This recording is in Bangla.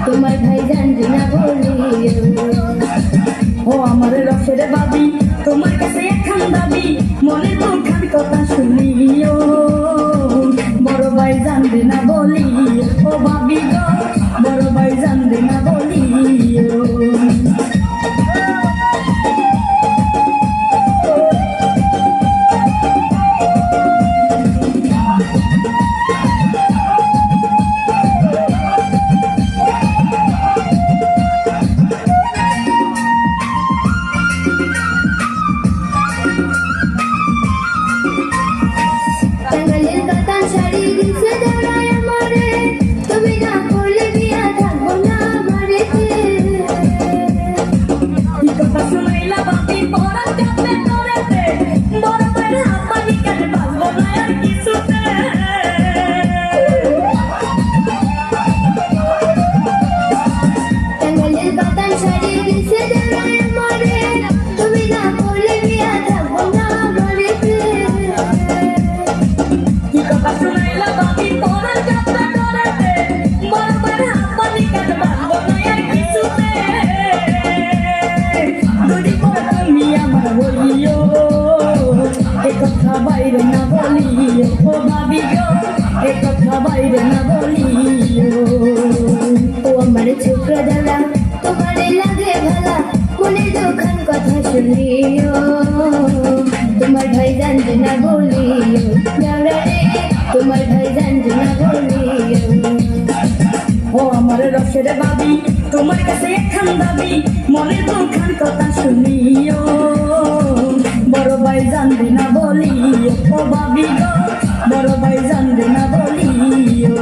তোমার ভাই জানবে না বলিও। ও আমার রসের বাবি তোমার কাছে একখান দাবি, মনের দুখান কথা শুনিও, বড় ভাই জানবে না বলিও। ও ভাবি গো বড় ভাই জানবে না বলিও। টাঙ্গাইলের কাতান শাড়ি দিছে দৌড়ায় আমারে, তুমি না করলে বিয়া থাকবো না বাড়িতে। কি কথা শুনাইলা বাপি পরান কাঁপে তোরেতে, বড় ভাইয়ের হাতপানি কেটে বাঁচবো না আর কিছুতে। টাঙ্গাইলের কাতান শাড়ি দিছে দৌড়ায় আমারে, তুমি না করলে বিয়া থাকবো না বাড়িতে। কি কথা শুনাইলা বাপি পরান কাঁপে তোরেতে, বড় ভাইয়ের হাতপানি কেটে বাঁচবো না আর কিছুতে। দুটি পর তুমি আমার বলিও, এ কথা বাইরে না বলিও। ও ভাবি গো এ কথা বাইরে না বলিও। ও আমার ছোকরা দাদা তোমারে লাগে ভালা, মনে দুখান কথা শুনিও, তোমার ভাই জানবে না বলিও। যাওরা রে তোমার ভাই জানবে না বলিও। ও আমার রসের বাবি তোমার কাছে একখান দাবি, মনের দুখান কথা শুনিও, বড় ভাই জানবে না বলিও। ও ভাবি গো বড় ভাই জানবে না বলিও।